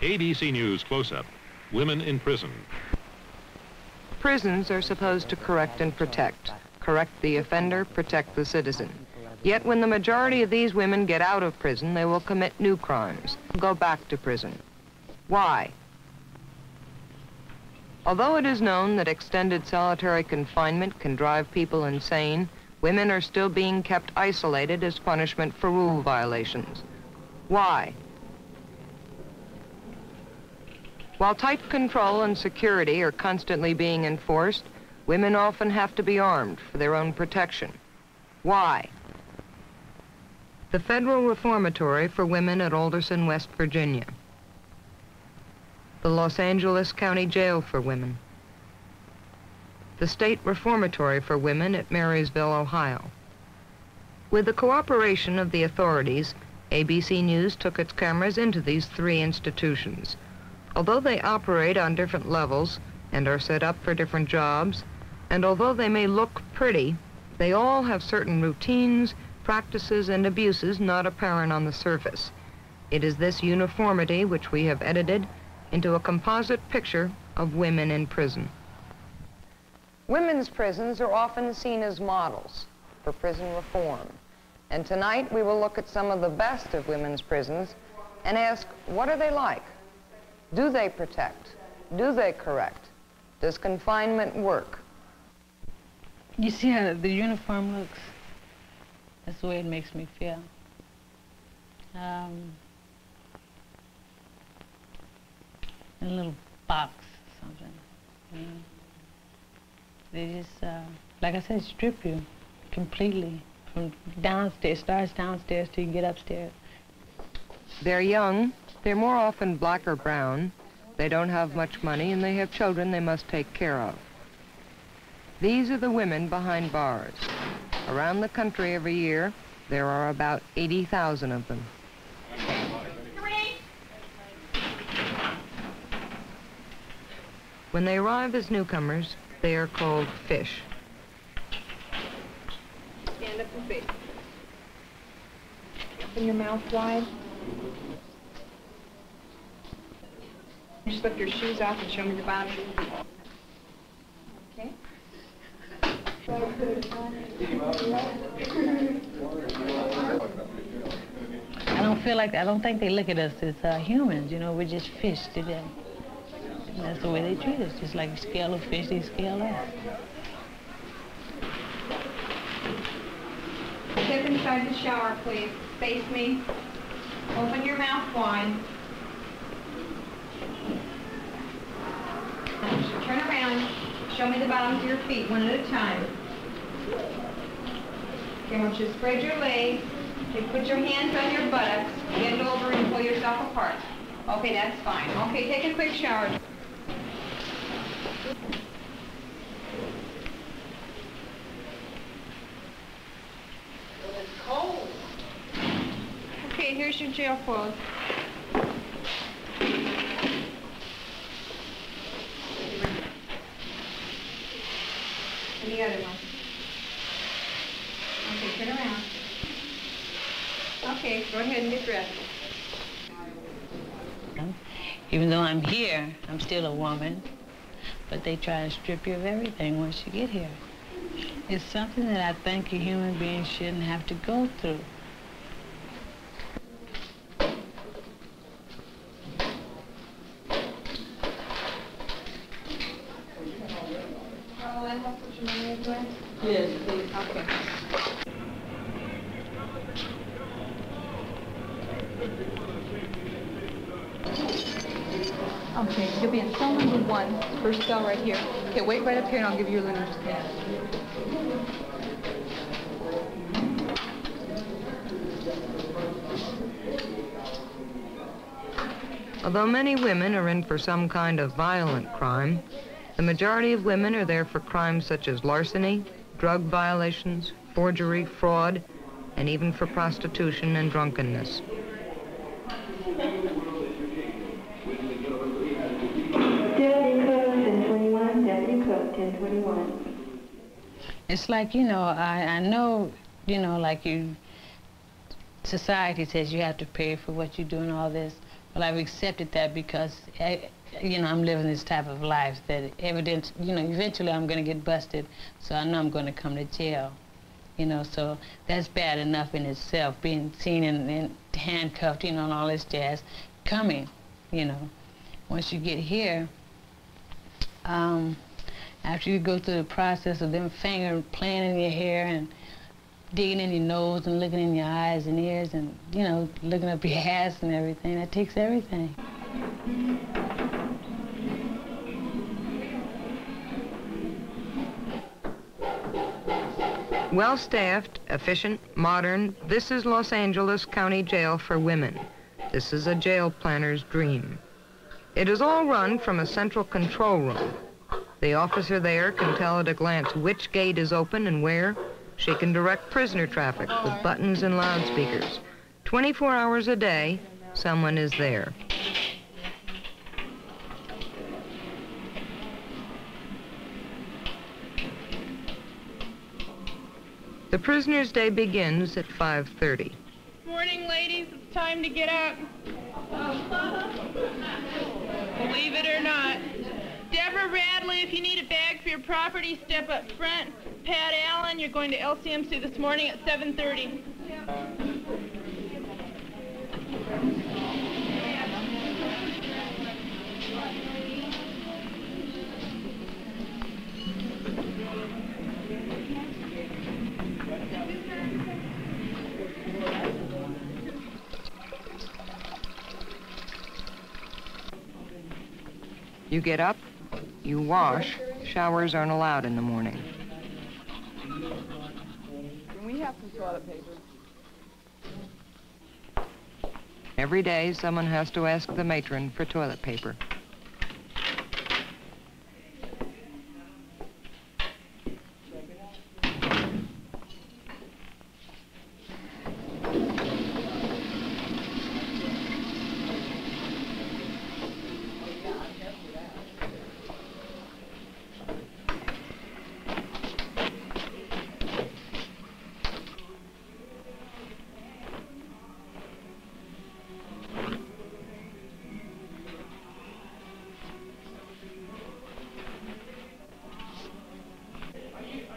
ABC News Close-Up. Women in prison. Prisons are supposed to correct and protect. Correct the offender, protect the citizen. Yet when the majority of these women get out of prison, they will commit new crimes, go back to prison. Why? Although it is known that extended solitary confinement can drive people insane, women are still being kept isolated as punishment for rule violations. Why? While tight control and security are constantly being enforced, women often have to be armed for their own protection. Why? The Federal Reformatory for Women at Alderson, West Virginia. The Los Angeles County Jail for Women. The State Reformatory for Women at Marysville, Ohio. With the cooperation of the authorities, ABC News took its cameras into these three institutions. Although they operate on different levels and are set up for different jobs, and although they may look pretty, they all have certain routines, practices, and abuses not apparent on the surface. It is this uniformity which we have edited into a composite picture of women in prison. Women's prisons are often seen as models for prison reform. And tonight we will look at some of the best of women's prisons and ask, what are they like? Do they protect? Do they correct? Does confinement work? You see how the uniform looks? That's the way it makes me feel. In a little box or something. You know? They just, like I said, strip you completely from downstairs. Starts downstairs till you get upstairs. They're young. They're more often black or brown. They don't have much money, and they have children they must take care of. These are the women behind bars. Around the country every year, there are about 80,000 of them. When they arrive as newcomers, they are called fish. Stand up and face. Open your mouth wide. You slip your shoes off and show me the bottom of your feet. Okay. I don't think they look at us as humans, you know, we're just fish to them. And that's the way they treat us, just like you scale a fish, they scale us. Step inside the shower, please. Face me. Open your mouth wide. Now, turn around. Show me the bottoms of your feet, one at a time. Okay, I want you to spread your legs. Okay, put your hands on your buttocks. Bend over and pull yourself apart. Okay, that's fine. Okay, take a quick shower. It's cold. Okay, here's your jail clothes. And the other one. Okay, turn around. Okay, go ahead and get dressed. Even though I'm here, I'm still a woman, but they try to strip you of everything once you get here. It's something that I think a human being shouldn't have to go through. Yes, please. Okay. Okay, you'll be in cell number 1, first cell right here. Okay, wait right up here and I'll give you your linen just a minute. Although many women are in for some kind of violent crime, the majority of women are there for crimes such as larceny, drug violations, forgery, fraud, and even for prostitution and drunkenness. It's like, you know, I know, you know, like society says you have to pay for what you do and all this, Well, I've accepted that because, you know, I'm living this type of life that evidence, you know, eventually I'm going to get busted, so I know I'm going to come to jail. You know, so that's bad enough in itself, being seen and handcuffed, you know, and all this jazz coming, you know. Once you get here, after you go through the process of them finger playing in your hair and digging in your nose and looking in your eyes and ears and, you know, looking up your ass and everything, that takes everything. Well-staffed, efficient, modern, this is Los Angeles County Jail for Women. This is a jail planner's dream. It is all run from a central control room. The officer there can tell at a glance which gate is open and where. She can direct prisoner traffic with buttons and loudspeakers. 24 hours a day, someone is there. The prisoner's day begins at 5:30. Morning, ladies. It's time to get up. Believe it or not. Deborah Radley, if you need a bag for your property, step up front. Pat Allen, you're going to LCMC this morning at 7:30. You get up, you wash. Showers aren't allowed in the morning. Can we have some toilet paper? Every day, someone has to ask the matron for toilet paper.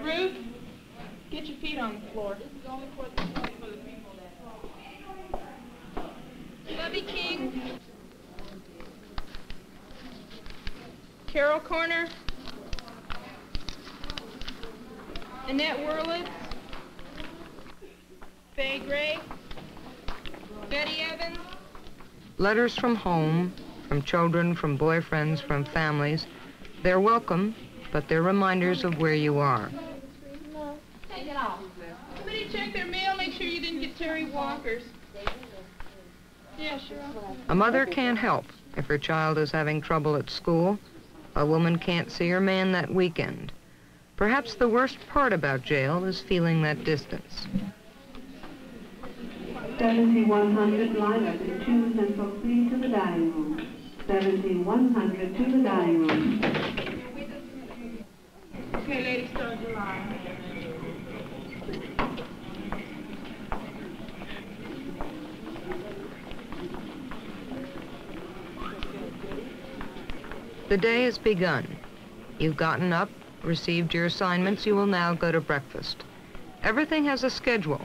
Ruth, get your feet on the floor. Bubby King. Carol Corner. Annette Wurlitz. Faye Gray. Betty Evans. Letters from home, from children, from boyfriends, from families. They're welcome, but they're reminders of where you are. Somebody check their mail, make sure you didn't get Terry Walker's. Yeah, sure. A mother can't help if her child is having trouble at school. A woman can't see her man that weekend. Perhaps the worst part about jail is feeling that distance. 7100 line up to 2 Central C to the dining room. 7100 to the dining room. Okay, ladies, start your line. The day has begun. You've gotten up, received your assignments. You will now go to breakfast. Everything has a schedule.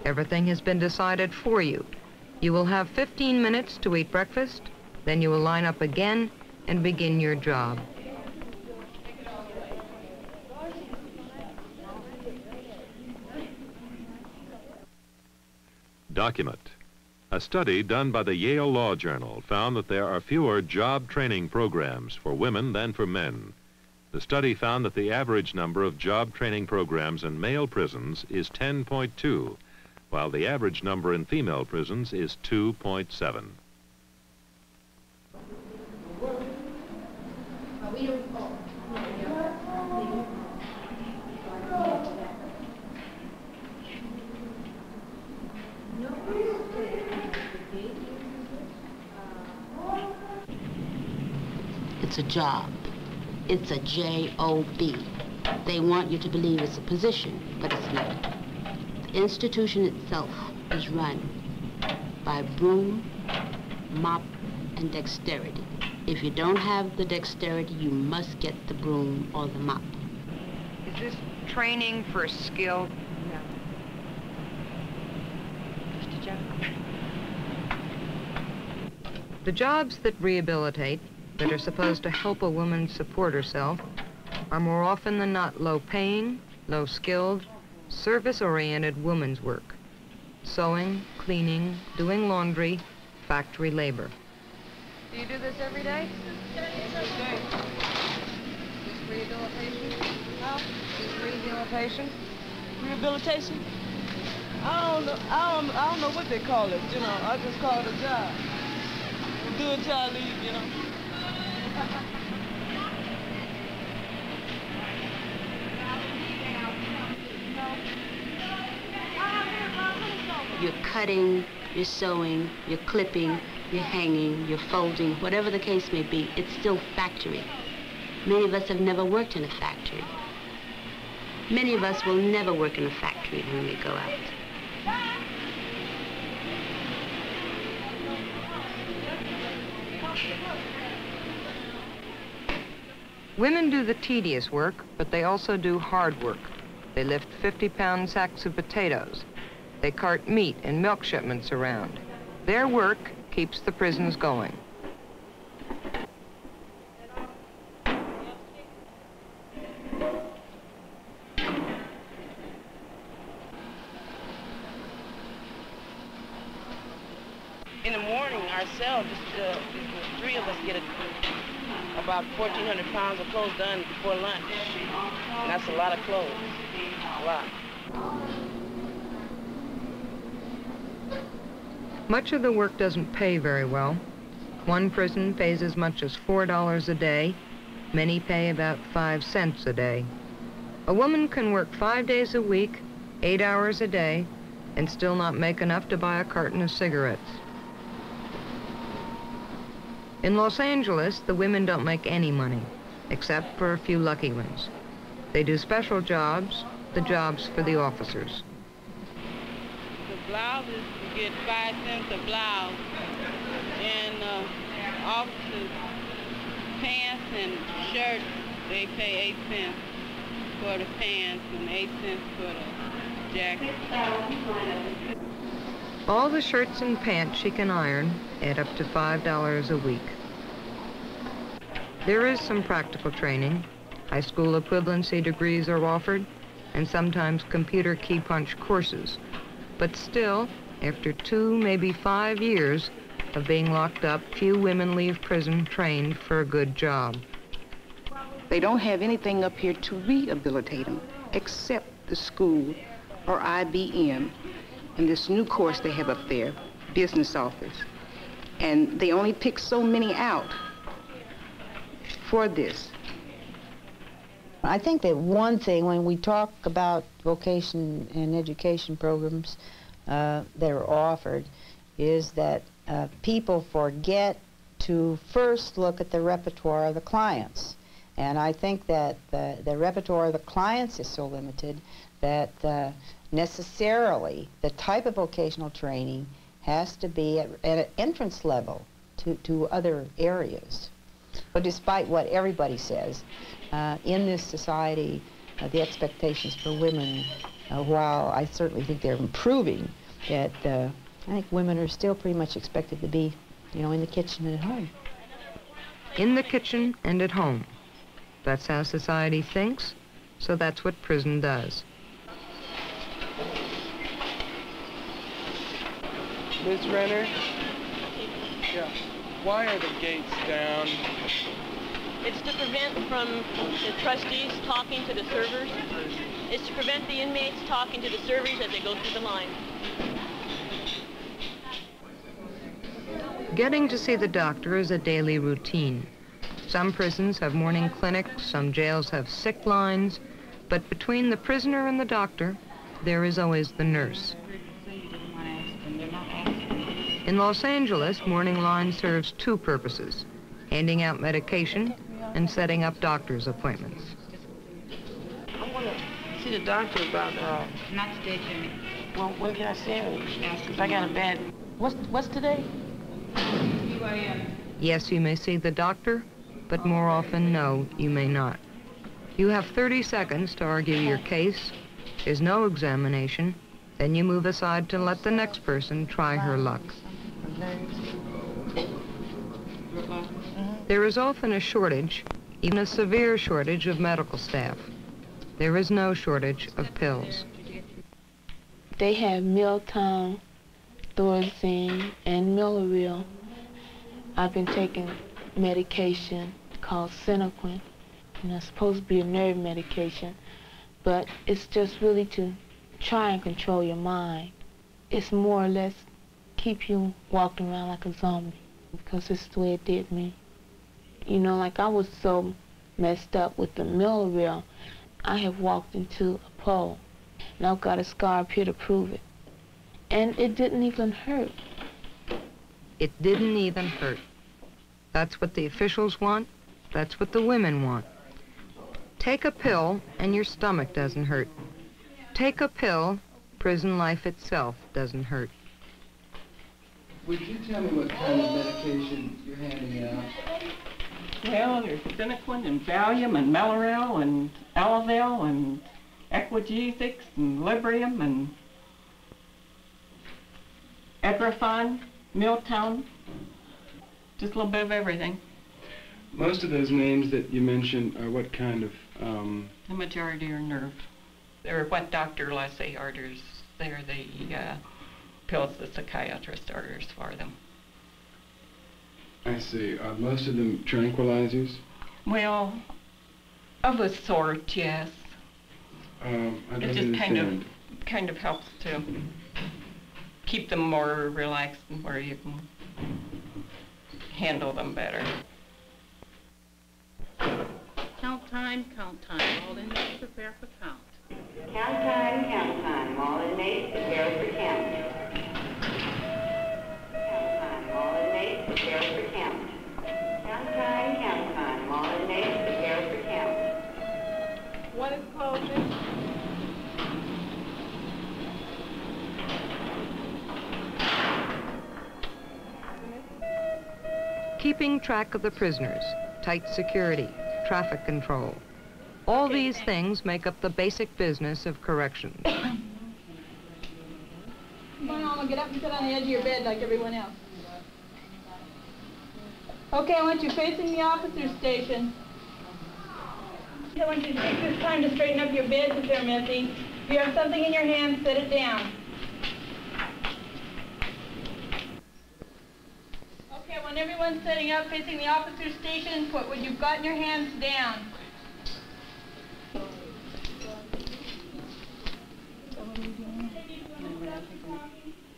Everything has been decided for you. You will have 15 minutes to eat breakfast, then you will line up again and begin your job. Document. A study done by the Yale Law Journal found that there are fewer job training programs for women than for men. The study found that the average number of job training programs in male prisons is 10.2, while the average number in female prisons is 2.7. It's a job. It's a J-O-B. They want you to believe it's a position, but it's not. The institution itself is run by broom, mop, and dexterity. If you don't have the dexterity, you must get the broom or the mop. Is this training for skill? No. Just a job. The jobs that rehabilitate, that are supposed to help a woman support herself, are more often than not low-paying, low-skilled, service-oriented woman's work. Sewing, cleaning, doing laundry, factory labor. Do you do this every day? Every day. This rehabilitation? Huh? This rehabilitation? Rehabilitation? I don't know what they call it, you know. I just call it a job. Do it till I leave, you know. You're cutting, you're sewing, you're clipping, you're hanging, you're folding, whatever the case may be, it's still factory. Many of us have never worked in a factory. Many of us will never work in a factory when we go out. Women do the tedious work, but they also do hard work. They lift 50-pound sacks of potatoes. They cart meat and milk shipments around. Their work keeps the prisons going. In the morning, ourselves, the three of us get about 1,400 pounds of clothes done before lunch. And that's a lot of clothes, a lot. Much of the work doesn't pay very well. One prison pays as much as $4 a day. Many pay about 5 cents a day. A woman can work 5 days a week, 8 hours a day, and still not make enough to buy a carton of cigarettes. In Los Angeles, the women don't make any money, except for a few lucky ones. They do special jobs, the jobs for the officers. The blouses, you get 5 cents a blouse, and officers' pants and shirts, they pay 8 cents for the pants and 8 cents for the jacket. All the shirts and pants she can iron add up to $5 a week. There is some practical training. High school equivalency degrees are offered, and sometimes computer key punch courses. But still, after 2, maybe 5 years of being locked up, few women leave prison trained for a good job. They don't have anything up here to rehabilitate them except the school or IBM and this new course they have up there, business office. And they only pick so many out for this. I think that one thing when we talk about vocation and education programs that are offered is that people forget to first look at the repertoire of the clients. And I think that the repertoire of the clients is so limited that necessarily the type of vocational training has to be at an entrance level to other areas. But despite what everybody says, in this society, the expectations for women, while I certainly think they're improving, that I think women are still pretty much expected to be, you know, in the kitchen and at home. In the kitchen and at home. That's how society thinks, so that's what prison does. Ms. Renner? Yeah. Why are the gates down? It's to prevent from the trustees talking to the servers. It's to prevent the inmates talking to the servers as they go through the line. Getting to see the doctor is a daily routine. Some prisons have morning clinics, some jails have sick lines, but between the prisoner and the doctor, there is always the nurse. In Los Angeles, morning line serves 2 purposes, handing out medication and setting up doctor's appointments. I want to see the doctor about, Not today, Jimmy. well, when can I see him? If I got a bad, what's today? BYM. Yes, you may see the doctor, but more often, no, you may not. You have 30 seconds to argue your case. There's no examination. Then you move aside to let the next person try her luck. There is often a shortage, even a severe shortage of medical staff. There is no shortage of pills. They have Miltown, Thorazine, and Milleril. I've been taking medication called Sinequin, and it's supposed to be a nerve medication, but it's just really to try and control your mind. It's more or less keep you walking around like a zombie, because it's the way it did me. You know, like I was so messed up with the Milleril, I have walked into a pole, and I've got a scar up here to prove it. And it didn't even hurt. It didn't even hurt. That's what the officials want. That's what the women want. Take a pill and your stomach doesn't hurt. Take a pill, prison life itself doesn't hurt. Would you tell me what kind of medication you're handing out? Well, there's Sinequin and Valium and Mellaril and Elavil and Equagesics and Librium and Edrofon, Miltown, just a little bit of everything. Most of those names that you mentioned are what kind of... The majority are nerve. They're what Dr. Leslie orders. They're the pills the psychiatrist orders for them. I see. Are most of them tranquilizers? Well, of a sort, yes. I don't it just understand. kind of helps to keep them more relaxed and where you can handle them better. Count time, all inmates prepare for count. Count time, all inmates prepare for count. Count time, all inmates prepare for count. Count time, all inmates prepare for count. What is closing? Keeping track of the prisoners, tight security, traffic control. All these things make up the basic business of corrections. Come on, Alma, get up and sit on the edge of your bed like everyone else. Okay, I want you facing the officer's station. I want you to take this time to straighten up your beds if they're messy. If you have something in your hand, set it down. Okay, when everyone's setting up facing the officer's station, put what you've got in your hands down.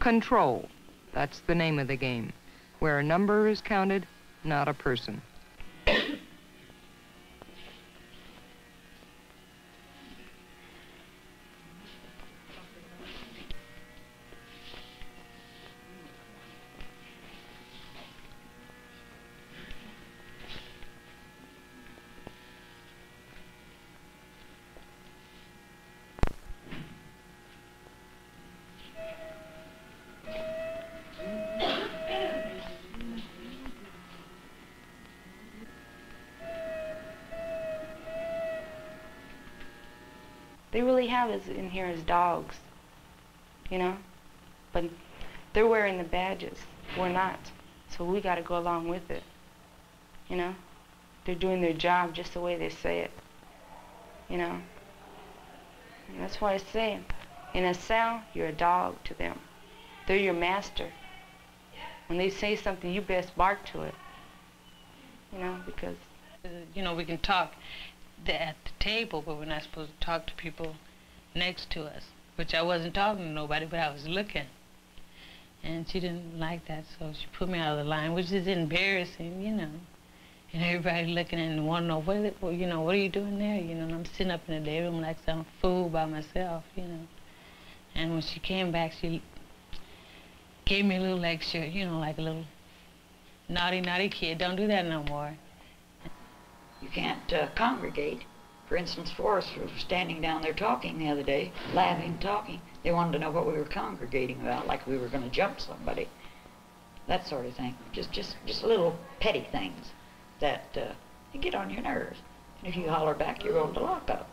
Control, that's the name of the game, where a number is counted, not a person. They really have us in here as dogs, you know? But they're wearing the badges. We're not. So we got to go along with it, you know? They're doing their job just the way they say it, you know? And that's why I say, in a cell, you're a dog to them. They're your master. When they say something, you best bark to it, you know, because... You know, we can talk at the table, but we're not supposed to talk to people next to us, which I wasn't talking to nobody, but I was looking. And she didn't like that, so she put me out of the line, which is embarrassing, you know. And everybody looking and wanting to know, what are you doing there? You know, and I'm sitting up in the day room like some fool by myself, you know. And when she came back, she gave me a little lecture, you know, like a little naughty, naughty kid. Don't do that no more. You can't congregate. For instance, Forrest was standing down there talking the other day, laughing, talking. They wanted to know what we were congregating about, like we were going to jump somebody. that sort of thing. Just little petty things that get on your nerves. And if you holler back, you're going to lock up.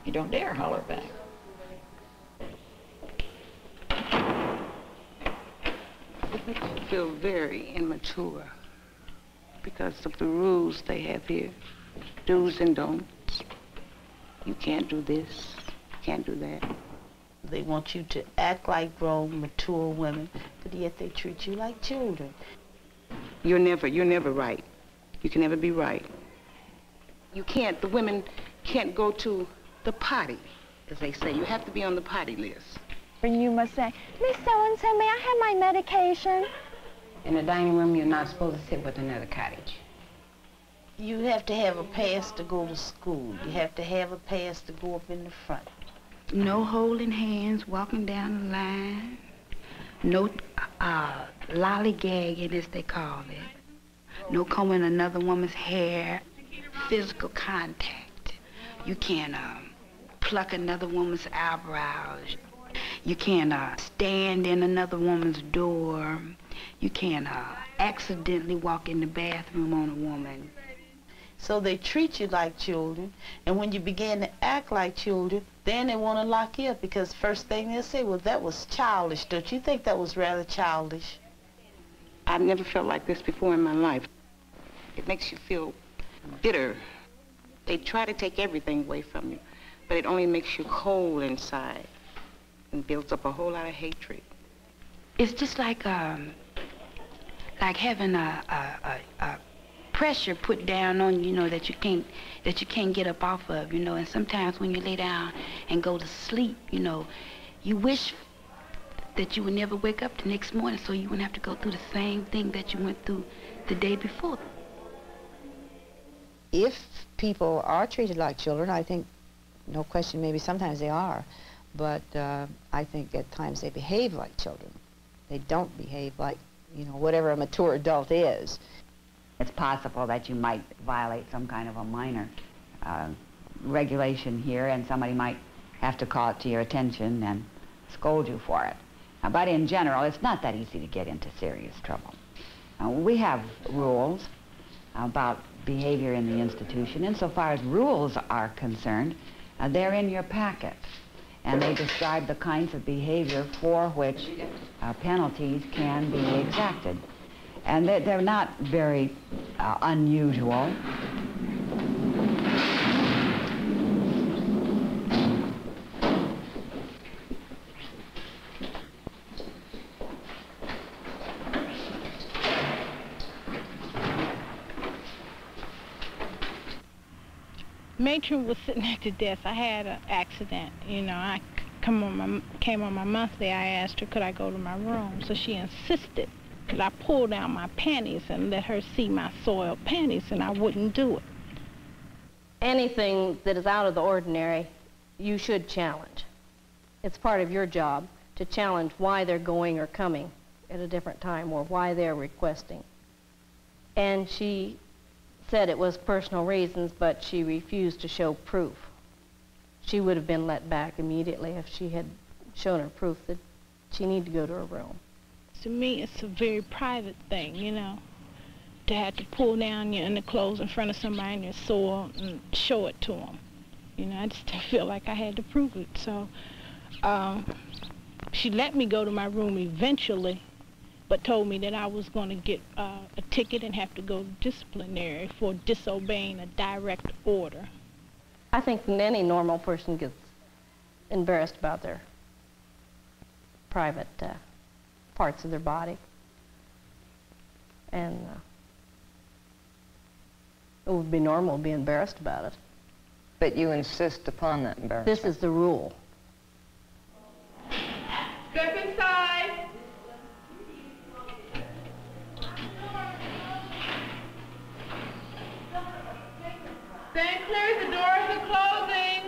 You don't dare holler back. It makes you feel very immature because of the rules they have here. Do's and don'ts. You can't do this, you can't do that. They want you to act like grown, mature women, but yet they treat you like children. You're never right. You can never be right. The women can't go to the potty, as they say. You have to be on the potty list. And you must say, Miss So-and-so, may I have my medication? In the dining room, you're not supposed to sit with another cottage. You have to have a pass to go to school. You have to have a pass to go up in the front. No holding hands, walking down the line. No lollygagging, as they call it. No combing another woman's hair. Physical contact. You can't pluck another woman's eyebrows. You can't stand in another woman's door. You can't accidentally walk in the bathroom on a woman. So they treat you like children, and when you begin to act like children, then they want to lock you up because first thing they'll say, well, that was childish. Don't you think that was rather childish? I've never felt like this before in my life. It makes you feel bitter. They try to take everything away from you, but it only makes you cold inside and builds up a whole lot of hatred. It's just like having a pressure put down on you, that you can't get up off of, and sometimes when you lay down and go to sleep, you wish that you would never wake up the next morning so you wouldn't have to go through the same thing that you went through the day before. If people are treated like children, I think, no question, maybe sometimes they are, but I think at times they behave like children. They don't behave like, whatever a mature adult is. It's possible that you might violate some kind of a minor regulation here, and somebody might have to call it to your attention and scold you for it. But in general, it's not that easy to get into serious trouble. We have rules about behavior in the institution. Insofar as rules are concerned, they're in your packet, and they describe the kinds of behavior for which penalties can be exacted. And they're not very unusual. Matron was sitting at the desk. I had an accident, I came on my monthly. I asked her, could I go to my room? So she insisted that I pull down my panties and let her see my soiled panties, and I wouldn't do it. Anything that is out of the ordinary, you should challenge. It's part of your job to challenge why they're going or coming at a different time or why they're requesting. And she said it was personal reasons, but she refused to show proof. She would have been let back immediately if she had shown her proof that she needed to go to her room. To me, it's a very private thing, to have to pull down your underclothes in front of somebody and you're sore and show it to them. I just didn't feel like I had to prove it. So she let me go to my room eventually, but told me that I was going to get a ticket and have to go to disciplinary for disobeying a direct order. I think any normal person gets embarrassed about their private parts of their body. And it would be normal to be embarrassed about it. But you insist upon that embarrassment. This is the rule. Step inside. Stand clear, the doors are closing.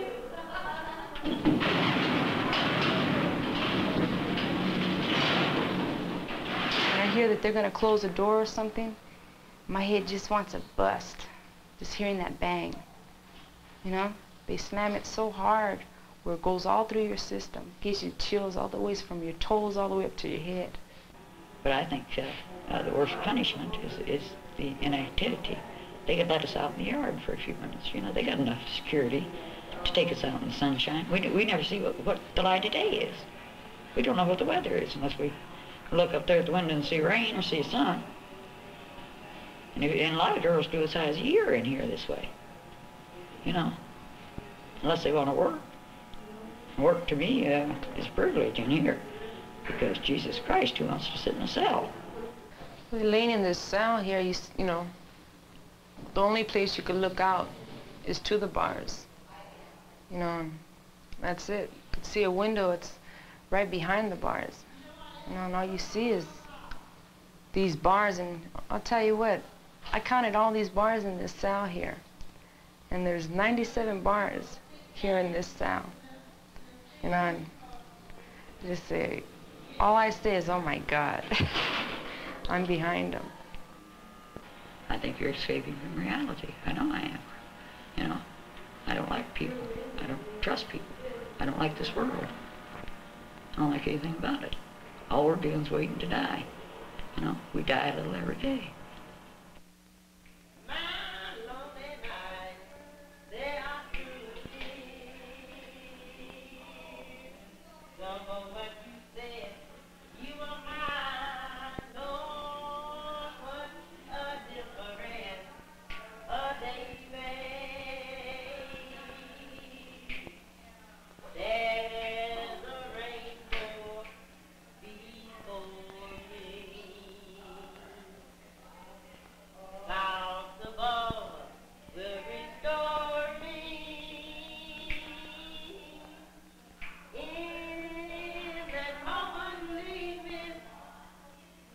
When I hear that they're gonna close a door or something, my head just wants to bust. Just hearing that bang. They slam it so hard where it goes all through your system. Gives you chills all the way from your toes all the way up to your head. But I think the worst punishment is the inactivity. They could let us out in the yard for a few minutes. You know, they got enough security to take us out in the sunshine. We never see what the light of day is. We don't know what the weather is unless we look up there at the window and see rain or see sun. And a lot of girls do as high as a year in here this way. You know, unless they want to work. Work to me is privilege in here, because Jesus Christ, who wants to sit in a cell? Laying in this cell here, you know, the only place you could look out is to the bars. You know, and that's it. You could see a window, it's right behind the bars. You know, and all you see is these bars, and I'll tell you what, I counted all these bars in this cell here, and there's 97 bars here in this cell. You know, and just say, all I say is, oh my God, I'm behind them. I think you're escaping from reality. I know I am. You know, I don't like people. I don't trust people. I don't like this world. I don't like anything about it. All we're doing is waiting to die. You know, we die a little every day.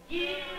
Yeah.